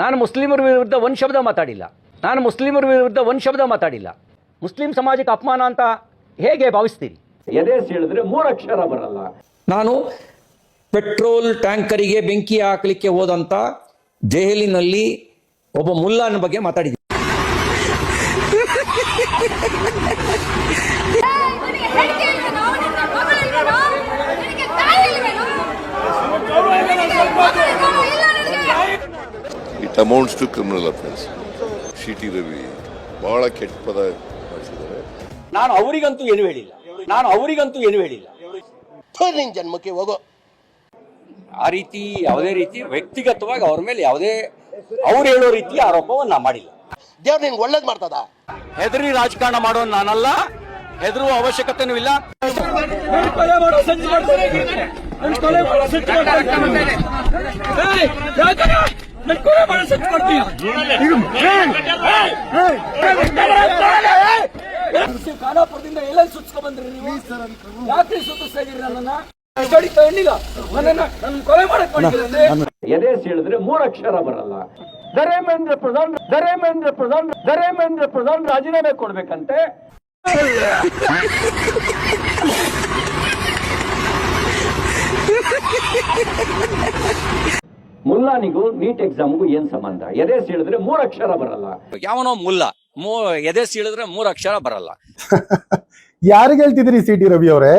ನಾನು ಮುಸ್ಲಿಮರ ವಿರುದ್ಧ ಒಂದು ಶಬ್ದ ಮಾತಾಡಿಲ್ಲ. ಮುಸ್ಲಿಂ ಸಮಾಜಕ್ಕೆ ಅಪಮಾನ ಅಂತ ಹೇಗೆ ಭಾವಿಸ್ತೀರಿ? ಎದೆ ಸೀಳಿದ್ರೆ 3 ಅಕ್ಷರ ಬರಲ್ಲ. ನಾನು ಪೆಟ್ರೋಲ್ ಟ್ಯಾಂಕರಿಗೆ ಬೆಂಕಿ ಹಾಕಲಿಕ್ಕೆ ಹೋದಂತ ದೆಹಲಿನಲ್ಲಿ ಒಬ್ಬ ಮುಲ್ಲಾನ ಬಗ್ಗೆ ಮಾತಾಡಿದ್ದೀನಿ. It amounts to criminal offense. T Ravi ಬಹಳ ಕೆಟ್ಟ ಪದ ಬಳಸಿದ್ದಾರೆ. ನಾನು ಅವರಿಗಂತೂ ಏನು ಹೇಳಿಲ್ಲ. ಜನ್ಮಕ್ಕೆ ಹೋಗೋ ಆ ರೀತಿ ಯಾವುದೇ ರೀತಿ ವ್ಯಕ್ತಿಗತವಾಗಿ ಅವ್ರ ಮೇಲೆ ಯಾವುದೇ ಅವ್ರು ಹೇಳೋ ರೀತಿ ಆರೋಪವನ್ನ ಮಾಡಿಲ್ಲ. ದೇವ್ರು ನಿನ್ಗೆ ಒಳ್ಳೇದ್ ಮಾಡ್ತದ. ಹೆದರಿ ರಾಜಕಾರಣ ಮಾಡೋ ನಾನಲ್ಲ, ಹೆದರುವ ಅವಶ್ಯಕತೆನೂ ಇಲ್ಲ. ಖಾನಾಪುರದಿಂದ ಎಲ್ಲ ಸುತ್ಸ್ಕೊಂಡ್ ಬಂದ್ರಿ ನೀವು, ಯಾಕ್ರಿ ಸುತ್ತಿಸ್ತಾ ಇದೀರಿ ನನ್ನನ್ನ? ಕೊಲೆ ಮಾಡಕ್ ಮಾಡಿದ್ರೆ ಎದೆ ಸೀಳಿದ್ರೆ 3 ಅಕ್ಷರ ಬರಲ್ಲ. ಧರ್ಮೇಂದ್ರ ಪ್ರಧಾನ್ ರಾಜೀನಾಮೆ ಕೊಡ್ಬೇಕಂತೆ. ಮುಲ್ಲಾನಿಗೂ ನೀಟ್ ಎಕ್ಸಾಮ್ಗೂ ಏನ್ ಸಂಬಂಧ? ಎದೆ ಸೀಳಿದ್ರೆ 3 ಅಕ್ಷರ ಬರಲ್ಲ. ಯಾವನೋ ಮುಲ್ಲ ಎದೆ ಸೀಳಿದ್ರೆ 3 ಅಕ್ಷರ ಬರಲ್ಲ. ಯಾರಿಗೆ ಹೇಳ್ತಿದ್ರಿ ಟಿ ರವಿ ಅವರೇ?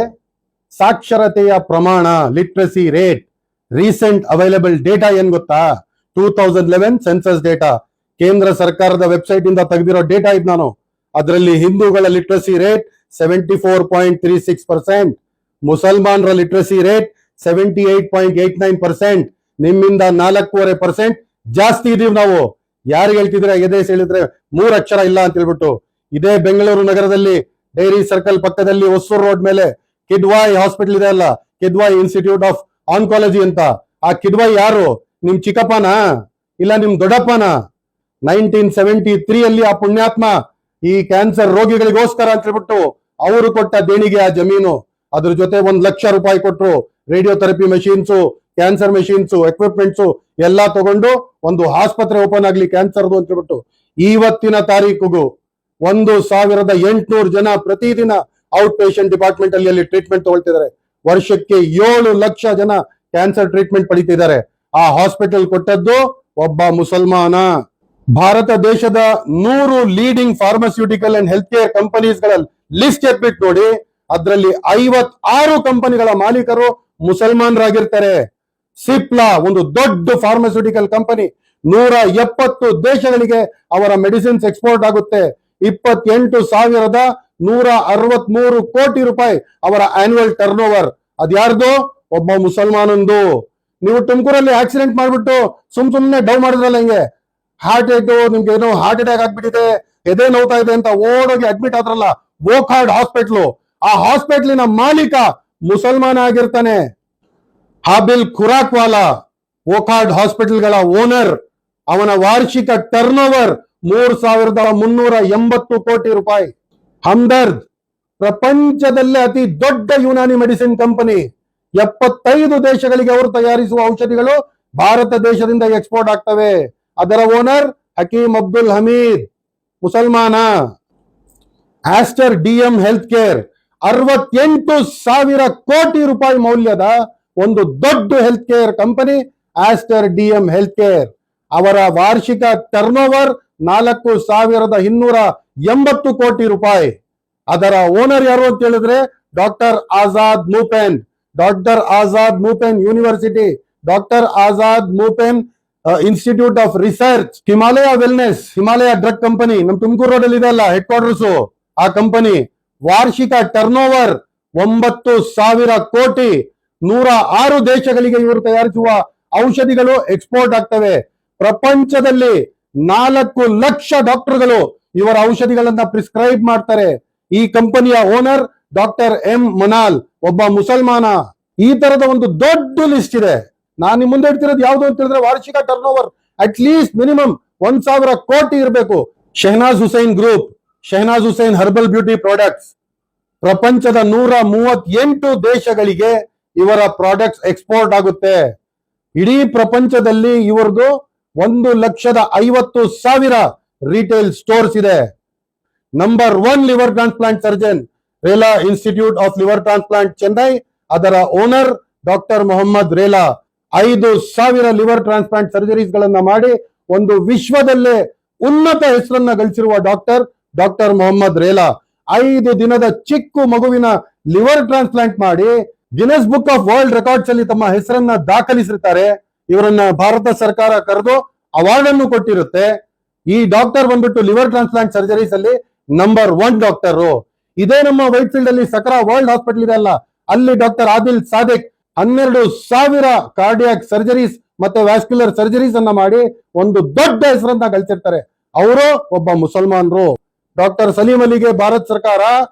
ಸಾಕ್ಷರತೆಯ ಪ್ರಮಾಣ, literacy rate, recent available data ಏನ್ ಗೊತ್ತಾ? 2011 ಸೆನ್ಸಸ್ ಡೇಟಾ, ಕೇಂದ್ರ ಸರ್ಕಾರದ ವೆಬ್ಸೈಟ್ ಇಂದ ತೆಗೆದಿರೋ ಡೇಟಾ ಇದ್ ನಾನು. ಅದರಲ್ಲಿ ಹಿಂದೂಗಳ ಲಿಟ್ರಸಿ ರೇಟ್ 74.36%, ಮುಸಲ್ಮಾನರ ಲಿಟ್ರಸಿ ರೇಟ್ 78.89%. ನಿಮ್ಮಿಂದ 4.25% ಜಾಸ್ತಿ ಇದೀವಿ ನಾವು. ಯಾರಿಗೆ ಹೇಳ್ತಿದ್ರೆ ಎದೆ ಹೇಳಿದ್ರೆ 3 ಅಕ್ಷರ ಇಲ್ಲ ಅಂತ ಹೇಳ್ಬಿಟ್ಟು. ಇದೇ ಬೆಂಗಳೂರು ನಗರದಲ್ಲಿ ಡೈರಿ ಸರ್ಕಲ್ ಪಕ್ಕದಲ್ಲಿ ಹೊಸೂರು ರೋಡ್ ಮೇಲೆ ಕಿದ್ವಾಯ್ ಹಾಸ್ಪಿಟಲ್ ಇದೆ ಅಲ್ಲ, ಕಿದ್ವಾಯ್ ಇನ್ಸ್ಟಿಟ್ಯೂಟ್ ಆಫ್ ಆನ್ಕಾಲಜಿ ಅಂತ. ಆ ಕಿದ್ವಾಯ್ ಯಾರು? ನಿಮ್ ಚಿಕ್ಕಪ್ಪನ ಇಲ್ಲ ನಿಮ್ ದೊಡ್ಡಪ್ಪನ? 1973 ಅಲ್ಲಿ ಆ ಪುಣ್ಯಾತ್ಮ ಈ ಕ್ಯಾನ್ಸರ್ ರೋಗಿಗಳಿಗೋಸ್ಕರ ಅಂತ ಹೇಳ್ಬಿಟ್ಟು ಅವರು ಕೊಟ್ಟ ದೇಣಿಗೆ ಆ ಜಮೀನು. ಅದ್ರ ಜೊತೆ 1 ಲಕ್ಷ ರೂಪಾಯಿ ಕೊಟ್ರು. Radiotherapy machines, cancer machines, equipments ಎಲ್ಲಾ ತಗೊಂಡು ಒಂದು ಆಸ್ಪತ್ರೆ ಓಪನ್ ಆಗ್ಲಿ ಕ್ಯಾನ್ಸರ್ದು ಅಂತ ಹೇಳ್ಬಿಟ್ಟು. ಇವತ್ತಿನ ತಾರೀಕಿಗೂ 1800 ಜನ ಪ್ರತಿದಿನ ಔಟ್ ಪೇಷಂಟ್ ಡಿಪಾರ್ಟ್ಮೆಂಟ್ ಅಲ್ಲಿ ಟ್ರೀಟ್ಮೆಂಟ್ ತಗೊಳ್ತಿದ್ದಾರೆ. ವರ್ಷಕ್ಕೆ 7 ಲಕ್ಷ ಜನ ಕ್ಯಾನ್ಸರ್ ಟ್ರೀಟ್ಮೆಂಟ್ ಪಡಿತಿದ್ದಾರೆ. ಆ ಹಾಸ್ಪಿಟಲ್ ಕೊಟ್ಟದ್ದು ಒಬ್ಬ ಮುಸಲ್ಮಾನ. ಭಾರತ ದೇಶದ 100 leading pharmaceutical and health care companies ಗಳ ಲಿಸ್ಟ್ ಎತ್ಬಿಟ್ಟು ನೋಡಿ, ಅದರಲ್ಲಿ 56 ಕಂಪನಿಗಳ ಮಾಲೀಕರು ಮುಸಲ್ಮಾನರಾಗಿರ್ತಾರೆ. ಸಿಪ್ಲಾ ಒಂದು ದೊಡ್ಡ ಫಾರ್ಮಾಸ್ಯೂಟಿಕಲ್ ಕಂಪನಿ, 170 ದೇಶಗಳಿಗೆ ಅವರ ಮೆಡಿಸಿನ್ಸ್ ಎಕ್ಸ್ಪೋರ್ಟ್ ಆಗುತ್ತೆ. 28,163 ಕೋಟಿ ರೂಪಾಯಿ ಅವರ ಆನ್ಯುವಲ್ ಟರ್ನ್ ಓವರ್. ಅದ್ಯಾರ್ದು? ಒಬ್ಬ ಮುಸಲ್ಮಾನಂದು. ನೀವು ತುಮಕೂರಲ್ಲಿ ಆಕ್ಸಿಡೆಂಟ್ ಮಾಡ್ಬಿಟ್ಟು ಸುಮ್ನೆ ಡೌ ಮಾಡಿದ್ರಲ್ಲ, ಹಿಂಗೆ ಹಾರ್ಟ್ ಏಟು, ನಿಮ್ಗೆ ಏನೋ ಹಾರ್ಟ್ ಅಟ್ಯಾಕ್ ಆಗ್ಬಿಟ್ಟಿದೆ, ಎದೆ ನೋವ್ತಾ ಇದೆ ಅಂತ ಓಡೋಗಿ ಅಡ್ಮಿಟ್ ಆದ್ರಲ್ಲ ವೋಕಾರ್ಡ್ ಹಾಸ್ಪಿಟ್ಲು. ಆ ಹಾಸ್ಪಿಟ್ಲಿನ ಮಾಲೀಕ ಮುಸಲ್ಮಾನ ಆಗಿರ್ತಾನೆ. ಹಾಬಿಲ್ ಖುರಾಕ್ವಾಲಾ ವೋಕಾರ್ಡ್ ಹಾಸ್ಪಿಟಲ್ಗಳ ಓನರ್. ಅವನ ವಾರ್ಷಿಕ ಟರ್ನ್ ಓವರ್ 3,380 ಕೋಟಿ ರೂಪಾಯಿ. ಹಮ್ದರ್ದ್ ಪ್ರಪಂಚದಲ್ಲೇ ಅತಿ ದೊಡ್ಡ ಯುನಾನಿ ಮೆಡಿಸಿನ್ ಕಂಪನಿ. 75 ದೇಶಗಳಿಗೆ ಅವರು ತಯಾರಿಸುವ ಔಷಧಿಗಳು ಭಾರತ ದೇಶದಿಂದ ಎಕ್ಸ್ಪೋರ್ಟ್ ಆಗ್ತವೆ. ಅದರ ಓನರ್ ಹಕೀಮ್ ಅಬ್ದುಲ್ ಹಮೀದ್, ಮುಸಲ್ಮಾನ. ಆಸ್ಟರ್ ಡಿಎಂ ಹೆಲ್ತ್ ಕೇರ್ 68,000 ಕೋಟಿ ರೂಪಾಯಿ ಮೌಲ್ಯದ ಒಂದು ದೊಡ್ಡ health care company Aster DM health care. ಅವರ ವಾರ್ಷಿಕ ಟರ್ನ್ ಓವರ್ 4,280 ಕೋಟಿ ರೂಪಾಯಿ. ಅದರ ಓನರ್ ಯಾರು ಅಂತ ಹೇಳಿದ್ರೆ doctor Azad Moopen university, doctor Azad Moopen institute of research, Himalaya wellness, Himalaya drug company ನಮ್ ತುಮಕೂರು ರೋಡ್ ಅಲ್ಲಿ ಇದೆ ಅಲ್ಲ ಹೆಡ್ ಕ್ವಾರ್ಟರ್ಸ್, ಆ ಕಂಪನಿ. ವಾರ್ಷಿಕ ಟರ್ನ್ ಓವರ್ 9,000 ಕೋಟಿ. 106 ದೇಶಗಳಿಗೆ ಇವರು ತಯಾರಿಸುವ ಔಷಧಿಗಳು ಎಕ್ಸ್ಪೋರ್ಟ್ ಆಗ್ತವೆ. ಪ್ರಪಂಚದಲ್ಲಿ 4 ಲಕ್ಷ ಡಾಕ್ಟರ್ಗಳು ಇವರ ಔಷಧಿಗಳನ್ನ ಪ್ರಿಸ್ಕ್ರೈಬ್ ಮಾಡ್ತಾರೆ. ಈ ಕಂಪನಿಯ ಓನರ್ ಡಾಕ್ಟರ್ ಎಂ ಮನಾಲ್, ಒಬ್ಬ ಮುಸಲ್ಮಾನ. ಈ ತರದ ಒಂದು ದೊಡ್ಡ ಲಿಸ್ಟ್ ಇದೆ. ನಾನು ನಿಮ್ ಮುಂದೆ ಇಡ್ತಿರೋದು ಯಾವ್ದು ಅಂತ ಹೇಳಿದ್ರೆ ವಾರ್ಷಿಕ turnover at least minimum 1,000 crore ಇರಬೇಕು. Shahnaz Husain group, Shahnaz Husain herbal beauty products. ಪ್ರಪಂಚದ 138 ದೇಶಗಳಿಗೆ ಇವರ ಪ್ರಾಡಕ್ಟ್ಸ್ ಎಕ್ಸ್ಪೋರ್ಟ್ ಆಗುತ್ತೆ. ಇಡೀ ಪ್ರಪಂಚದಲ್ಲಿ ಇವರದು 1,50,000 ರಿಟೇಲ್ ಸ್ಟೋರ್ಸ್ ಇದೆ. Number 1 liver transplant surgeon, Rela institute of liver transplant Chennai, ಅದರ owner doctor Mohammed Rela 5,000 liver transplant surgeries ಗಳನ್ನ ಮಾಡಿ ಒಂದು ವಿಶ್ವದಲ್ಲೇ ಉನ್ನತ ಹೆಸರನ್ನ ಗಳಿಸಿರುವ ಡಾಕ್ಟರ್ ಮೊಹಮ್ಮದ್ ರೇಲಾ 5 ದಿನದ ಚಿಕ್ಕ ಮಗುವಿನ ಲಿವರ್ ಟ್ರಾನ್ಸ್ಪ್ಲಾಂಟ್ ಮಾಡಿ ಗಿನೆಸ್ ಬುಕ್ ಆಫ್ ವರ್ಲ್ಡ್ ರೆಕಾರ್ಡ್ಸ್ ಅಲ್ಲಿ ತಮ್ಮ ಹೆಸರನ್ನ ದಾಖಲಿಸಿರ್ತಾರೆ. ಇವರನ್ನ ಭಾರತ ಸರ್ಕಾರ ಕರೆದು ಅವಾರ್ಡ್ ಅನ್ನು ಕೊಟ್ಟಿರುತ್ತೆ. ಈ ಡಾಕ್ಟರ್ ಬಂದ್ಬಿಟ್ಟು ಲಿವರ್ ಟ್ರಾನ್ಸ್ಪ್ಲಾಂಟ್ ಸರ್ಜರೀಸ್ ಅಲ್ಲಿ ನಂಬರ್ 1 ಡಾಕ್ಟರ್. ಇದೇ ನಮ್ಮ ವೈಟ್ ಫೀಲ್ಡ್ ಅಲ್ಲಿ ಸಕ್ರಾ ವರ್ಲ್ಡ್ ಹಾಸ್ಪಿಟಲ್ ಇದೆ ಅಲ್ಲ, ಅಲ್ಲಿ doctor Adil Sadiq 12,000 cardiac surgeries ಮತ್ತೆ ವ್ಯಾಸ್ಕ್ಯುಲರ್ ಸರ್ಜರೀಸ್ ಅನ್ನ ಮಾಡಿ ಒಂದು ದೊಡ್ಡ ಹೆಸರನ್ನ ಗಳಿಸಿರ್ತಾರೆ. ಅವರು ಒಬ್ಬ ಮುಸಲ್ಮಾನರು. ಡಾಕ್ಟರ್ ಸಲೀಂ ಅಲಿಗೆ ಭಾರತ ಸರ್ಕಾರ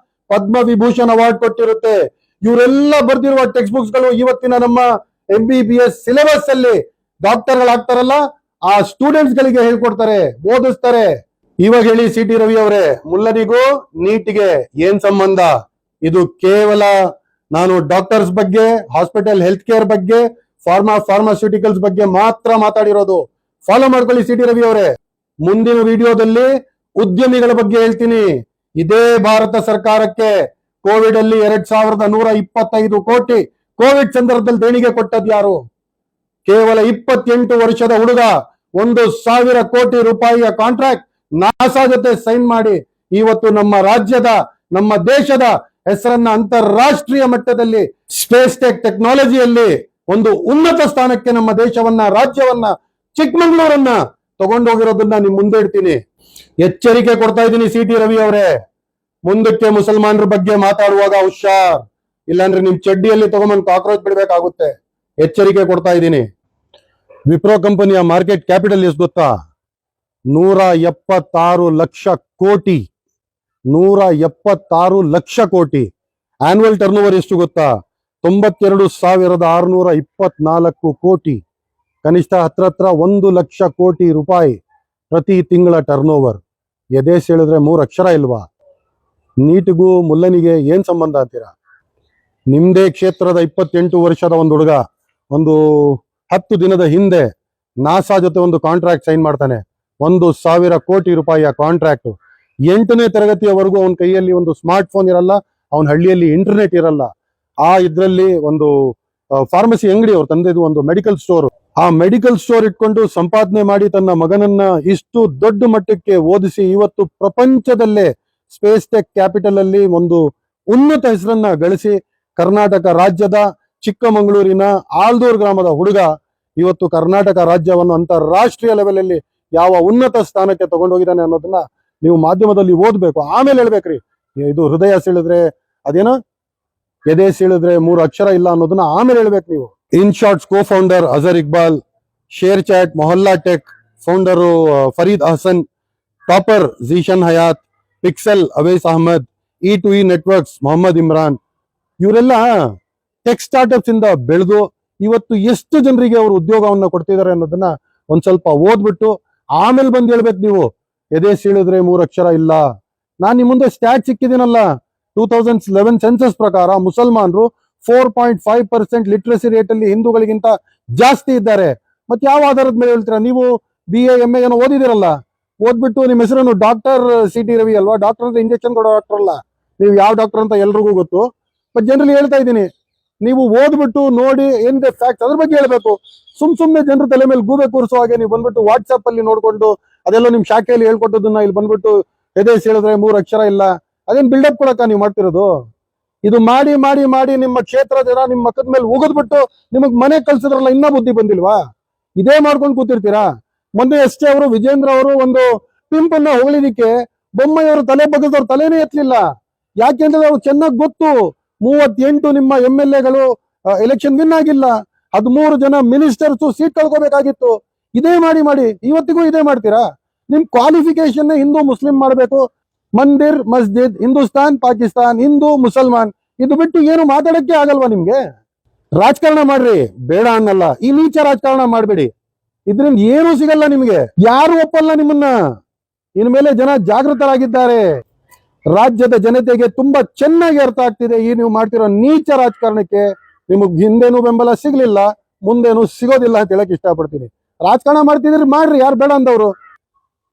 ಪದ್ಮ ವಿಭೂಷಣ್ ಅವಾರ್ಡ್ ಕೊಟ್ಟಿರುತ್ತೆ. ಇವರೆಲ್ಲ ಬರ್ದಿರುವ ಟೆಕ್ಸ್ಟ್ ಬುಕ್ಸ್ ಗಳು ಇವತ್ತಿನ ನಮ್ಮ MBBS ಸಿಲೆಬಸ್ ಅಲ್ಲಿ ಡಾಕ್ಟರ್ಗಳಾಗ್ತಾರಲ್ಲ ಆ ಸ್ಟೂಡೆಂಟ್ಸ್ ಗಳಿಗೆ ಹೇಳ್ಕೊಡ್ತಾರೆ, ಓದಿಸ್ತಾರೆ. ಇವಾಗ ಹೇಳಿ CT ರವಿ ಅವರೇ, ಮುಲ್ಲನಿಗೂ ನೀಟ್ಗೆ ಏನ್ ಸಂಬಂಧ? ಇದು ಕೇವಲ ನಾನು ಡಾಕ್ಟರ್ಸ್ ಬಗ್ಗೆ, ಹಾಸ್ಪಿಟಲ್ ಹೆಲ್ತ್ ಕೇರ್ ಬಗ್ಗೆ, ಫಾರ್ಮಾಸ್ಯೂಟಿಕಲ್ಸ್ ಬಗ್ಗೆ ಮಾತ್ರ ಮಾತಾಡಿರೋದು. ಫಾಲೋ ಮಾಡ್ಕೊಳ್ಳಿ CT ರವಿ ಅವರೇ. ಮುಂದಿನ ವಿಡಿಯೋದಲ್ಲಿ ಉದ್ಯಮಿಗಳ ಬಗ್ಗೆ ಹೇಳ್ತೀನಿ. ಇದೇ ಭಾರತ ಸರ್ಕಾರಕ್ಕೆ ಕೋವಿಡ್ ಅಲ್ಲಿ 2,125 ಕೋಟಿ ಕೋವಿಡ್ ಸಂದರ್ಭದಲ್ಲಿ ದೇಣಿಗೆ ಕೊಟ್ಟದ್ ಯಾರು? ಕೇವಲ 28 ವರ್ಷದ ಹುಡುಗ 1,000 ಕೋಟಿ ರೂಪಾಯಿಯ ಕಾಂಟ್ರಾಕ್ಟ್ ನಾಸಾ ಜೊತೆ ಸೈನ್ ಮಾಡಿ ಇವತ್ತು ನಮ್ಮ ರಾಜ್ಯದ, ನಮ್ಮ ದೇಶದ ಹೆಸರನ್ನ ಅಂತಾರಾಷ್ಟ್ರೀಯ ಮಟ್ಟದಲ್ಲಿ ಸ್ಪೇಸ್ ಟೆಕ್ನಾಲಜಿಯಲ್ಲಿ ಒಂದು ಉನ್ನತ ಸ್ಥಾನಕ್ಕೆ ನಮ್ಮ ದೇಶವನ್ನ, ರಾಜ್ಯವನ್ನ, ಚಿಕ್ಕಮಂಗ್ಳೂರನ್ನ ತಗೊಂಡೋಗಿರೋದನ್ನ ನಿಮ್ ಮುಂದೆ ಇಡ್ತೀನಿ. ಎಚ್ಚರಿಕೆ ಕೊಡ್ತಾ ಇದ್ದೀನಿ CT ರವಿ ಅವರೇ, ಮುಂದಕ್ಕೆ ಮುಸಲ್ಮಾನರ ಬಗ್ಗೆ ಮಾತಾಡುವಾಗ ಹುಷಾರ್, ಇಲ್ಲಾಂದ್ರೆ ನಿಮ್ ಚಡ್ಡಿಯಲ್ಲಿ ತಗೊಂಬಂದು ಕಾಕ್ರೋಚ್ ಬಿಡ್ಬೇಕಾಗುತ್ತೆ. ಎಚ್ಚರಿಕೆ ಕೊಡ್ತಾ ಇದ್ದೀನಿ. ವಿಪ್ರೋ ಕಂಪನಿಯ ಮಾರ್ಕೆಟ್ ಕ್ಯಾಪಿಟಲ್ ಎಷ್ಟು ಗೊತ್ತಾ? 176 ಲಕ್ಷ ಕೋಟಿ. 176 ಲಕ್ಷ ಕೋಟಿ. ಆನ್ಯುವಲ್ ಟರ್ನ್ ಓವರ್ ಎಷ್ಟು ಗೊತ್ತಾ? 92,624 ಕೋಟಿ. ಕನಿಷ್ಠ ಹತ್ರ 1 ಲಕ್ಷ ಕೋಟಿ ರೂಪಾಯಿ ಪ್ರತಿ ತಿಂಗಳ ಟರ್ನ್ ಓವರ್. ಎದೇಶ್ ಹೇಳಿದ್ರೆ 3 ಅಕ್ಷರ ಇಲ್ವಾ? ನೀಟ್ಗೂ ಮುಲ್ಲನಿಗೆ ಏನ್ ಸಂಬಂಧ ಅಂತೀರಾ? ನಿಮ್ದೇ ಕ್ಷೇತ್ರದ 28 ವರ್ಷದ ಒಂದು ಹುಡುಗ ಒಂದು 10 ದಿನದ ಹಿಂದೆ ನಾಸಾ ಜೊತೆ ಒಂದು ಕಾಂಟ್ರಾಕ್ಟ್ ಸೈನ್ ಮಾಡ್ತಾನೆ. 1,000 ಕೋಟಿ ರೂಪಾಯಿಯ ಕಾಂಟ್ರಾಕ್ಟ್. 8ನೇ ತರಗತಿಯವರೆಗೂ ಅವನ ಕೈಯಲ್ಲಿ ಒಂದು ಸ್ಮಾರ್ಟ್ ಫೋನ್ ಇರಲ್ಲ, ಅವನ ಹಳ್ಳಿಯಲ್ಲಿ ಇಂಟರ್ನೆಟ್ ಇರಲ್ಲ. ಆ ಇದ್ರಲ್ಲಿ ಒಂದು ಫಾರ್ಮಸಿ ಅಂಗಡಿ, ಅವ್ರ ತಂದೆದು ಒಂದು ಮೆಡಿಕಲ್ ಸ್ಟೋರ್. ಆ ಮೆಡಿಕಲ್ ಸ್ಟೋರ್ ಇಟ್ಕೊಂಡು ಸಂಪಾದನೆ ಮಾಡಿ ತನ್ನ ಮಗನನ್ನ ಇಷ್ಟು ದೊಡ್ಡ ಮಟ್ಟಕ್ಕೆ ಓದಿಸಿ ಇವತ್ತು ಪ್ರಪಂಚದಲ್ಲೇ ಸ್ಪೇಸ್ ಟೆಕ್ ಕ್ಯಾಪಿಟಲ್ ಅಲ್ಲಿ ಒಂದು ಉನ್ನತ ಹೆಸರನ್ನ ಗಳಿಸಿ ಕರ್ನಾಟಕ ರಾಜ್ಯದ ಚಿಕ್ಕಮಗಳೂರಿನ ಆಲ್ದೂರ್ ಗ್ರಾಮದ ಹುಡುಗ ಇವತ್ತು ಕರ್ನಾಟಕ ರಾಜ್ಯವನ್ನು ಅಂತಾರಾಷ್ಟ್ರೀಯ ಲೆವೆಲ್ ಅಲ್ಲಿ ಯಾವ ಉನ್ನತ ಸ್ಥಾನಕ್ಕೆ ತಗೊಂಡೋಗಿದ್ದಾನೆ ಅನ್ನೋದನ್ನ ನೀವು ಮಾಧ್ಯಮದಲ್ಲಿ ಓದ್ಬೇಕು. ಆಮೇಲೆ ಹೇಳ್ಬೇಕ್ರಿ, ಇದು ಹೃದಯ ಸೀಳಿದ್ರೆ ಅದೇನೋ ಎದೆ ಸೀಳಿದ್ರೆ 3 ಅಕ್ಷರ ಇಲ್ಲ ಅನ್ನೋದನ್ನ ಆಮೇಲೆ ಹೇಳ್ಬೇಕು ನೀವು. Inshorts co founder Azhar Iqbal, ShareChat Mohalla tech founder Farid Ahsan, Toppr Zeeshan Hayat, Pixxel Awais Ahmed, E2E networks Mohammed Imran, ಇವರೆಲ್ಲ ಟೆಕ್ ಸ್ಟಾರ್ಟ್ಅಪ್ಸ್ ಇಂದ ಬೆಳೆದು ಇವತ್ತು ಎಷ್ಟು ಜನರಿಗೆ ಅವರು ಉದ್ಯೋಗವನ್ನ ಕೊಡ್ತಿದ್ದಾರೆ ಅನ್ನೋದನ್ನ ಒಂದ್ ಸ್ವಲ್ಪ ಓದ್ಬಿಟ್ಟು ಆಮೇಲೆ ಬಂದು ಹೇಳ್ಬೇಕು ನೀವು ಎದೆ ಸೀಳಿದ್ರೆ 3 ಅಕ್ಷರ ಇಲ್ಲ. ನಾನ್ ನಿಮ್ ಮುಂದೆ ಸ್ಟ್ಯಾಟ್ ಸಿಕ್ಕಿದ್ದೀನಲ್ಲ, 2011 ಸೆನ್ಸಸ್ ಪ್ರಕಾರ ಮುಸಲ್ಮಾನರು 4.5% ಲಿಟ್ರಸಿ ರೇಟ್ ಅಲ್ಲಿ ಹಿಂದೂಗಳಿಗಿಂತ ಜಾಸ್ತಿ ಇದ್ದಾರೆ. ಮತ್ತೆ ಯಾವ ಆಧಾರದ ಮೇಲೆ ಹೇಳ್ತೀರಾ? ನೀವು BA MA ಏನೋ ಓದಿದಿರಲ್ಲ, ಓದ್ಬಿಟ್ಟು ನಿಮ್ಮ ಹೆಸರನ್ನು ಡಾಕ್ಟರ್ CT ರವಿ ಅಲ್ವಾ? ಡಾಕ್ಟರ್ ಅಂದ್ರೆ ಇಂಜೆಕ್ಷನ್ ಕೊಡೋ ಡಾಕ್ಟರ್ ಅಲ್ಲ. ನೀವು ಯಾವ ಡಾಕ್ಟರ್ ಅಂತ ಎಲ್ರಿಗೂ ಗೊತ್ತು. ಬಟ್ ಜನರಲಿ ಹೇಳ್ತಾ ಇದ್ದೀನಿ, ನೀವು ಓದ್ಬಿಟ್ಟು ನೋಡಿ ಏನಿದೆ ಫ್ಯಾಕ್ಟ್ಸ್ ಅದ್ರ ಬಗ್ಗೆ ಹೇಳ್ಬೇಕು. ಸುಮ್ನೆ ಜನರ ತಲೆ ಮೇಲೆ ಗೂಬೆ ಕೂರಿಸೋ ಹಾಗೆ ನೀವು ಬಂದ್ಬಿಟ್ಟು ವಾಟ್ಸ್ಆಪ್ ಅಲ್ಲಿ ನೋಡ್ಕೊಂಡು ಅದೆಲ್ಲ ನಿಮ್ ಶಾಖೆಯಲ್ಲಿ ಹೇಳ್ಕೊಟ್ಟದನ್ನ ಇಲ್ಲಿ ಬಂದ್ಬಿಟ್ಟು ಎದೆ ಹೇಳಿದ್ರೆ 3 ಅಕ್ಷರ ಇಲ್ಲ, ಅದೇನ್ ಬಿಲ್ಡಪ್ ಕೊಡಕ್ಕ ನೀವು ಮಾಡ್ತಿರೋದು? ಇದು ಮಾಡಿ ಮಾಡಿ ಮಾಡಿ ನಿಮ್ಮ ಕ್ಷೇತ್ರ ಜನ ನಿಮ್ ಮಕ್ಕದ ಮೇಲೆ ಉಗಿದ್ಬಿಟ್ಟು ನಿಮಗ್ ಮನೆ ಕಳ್ಸಿದ್ರಲ್ಲ, ಇನ್ನ ಬುದ್ಧಿ ಬಂದಿಲ್ವಾ? ಇದೇ ಮಾಡ್ಕೊಂಡು ಕೂತಿರ್ತೀರಾ? ಮೊನ್ನೆ ಅಷ್ಟೇ ಅವರು ವಿಜೇಂದ್ರ ಅವರು ಒಂದು ಪಿಂಪ್ ಅನ್ನ ಹೊಗಳಿದಕ್ಕೆ ಬೊಮ್ಮೆಯವರು ತಲೆ ಬಗ್ಗದವ್ರು ತಲೆನೇ ಎತ್ತಲಿಲ್ಲ. ಯಾಕೆಂದ್ರೆ ಅವ್ರು ಚೆನ್ನಾಗಿ ಗೊತ್ತು 38 ನಿಮ್ಮ MLAಗಳು ಎಲೆಕ್ಷನ್ ವಿನ್ ಆಗಿಲ್ಲ, 13 ಜನ ಮಿನಿಸ್ಟರ್ಸ್ ಸೀಟ್ ಕಳ್ಕೋಬೇಕಾಗಿತ್ತು. ಇದೇ ಮಾಡಿ ಮಾಡಿ ಇವತ್ತಿಗೂ ಇದೇ ಮಾಡ್ತೀರಾ? ನಿಮ್ ಕ್ವಾಲಿಫಿಕೇಶನ್ ಹಿಂದೂ ಮುಸ್ಲಿಂ ಮಾಡಬೇಕು, ಮಂದಿರ್ ಮಸ್ಜಿದ್, ಹಿಂದೂಸ್ತಾನ್ ಪಾಕಿಸ್ತಾನ್, ಹಿಂದೂ ಮುಸಲ್ಮಾನ್, ಇದು ಬಿಟ್ಟು ಏನು ಮಾತಾಡಕ್ಕೆ ಆಗಲ್ವಾ ನಿಮ್ಗೆ? ರಾಜಕಾರಣ ಮಾಡ್ರಿ, ಬೇಡ ಅನ್ನಲ್ಲ, ಈ ನೀಚ ರಾಜಕಾರಣ ಮಾಡ್ಬೇಡಿ. ಇದ್ರಿಂದ ಏನು ಸಿಗಲ್ಲ ನಿಮ್ಗೆ, ಯಾರು ಒಪ್ಪಲ್ಲ ನಿಮ್ಮನ್ನ. ಇನ್ಮೇಲೆ ಜನ ಜಾಗೃತರಾಗಿದ್ದಾರೆ. ರಾಜ್ಯದ ಜನತೆಗೆ ತುಂಬಾ ಚೆನ್ನಾಗಿ ಅರ್ಥ ಆಗ್ತಿದೆ ಈ ನೀವು ಮಾಡ್ತಿರೋ ನೀಚ ರಾಜಕಾರಣಕ್ಕೆ. ನಿಮಗ್ ಹಿಂದೇನು ಬೆಂಬಲ ಸಿಗ್ಲಿಲ್ಲ, ಮುಂದೇನು ಸಿಗೋದಿಲ್ಲ ಅಂತ ಹೇಳಕ್ ಇಷ್ಟಪಡ್ತೀನಿ. ರಾಜಕಾರಣ ಮಾಡ್ತಿದ್ರಿ ಮಾಡ್ರಿ, ಯಾರು ಬೇಡ ಅಂದವ್ರು.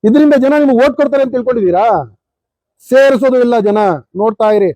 ಇದರಿಂದ ಜನ ನಿಮ್ಗೆ ಓಟ್ ಕೊಡ್ತಾರೆ ಅಂತ ತಿಳ್ಕೊಂಡಿದ್ದೀರಾ? ಸೇರಿಸೋದು ಇಲ್ಲ ಜನ, ನೋಡ್ತಾ ಇರಿ.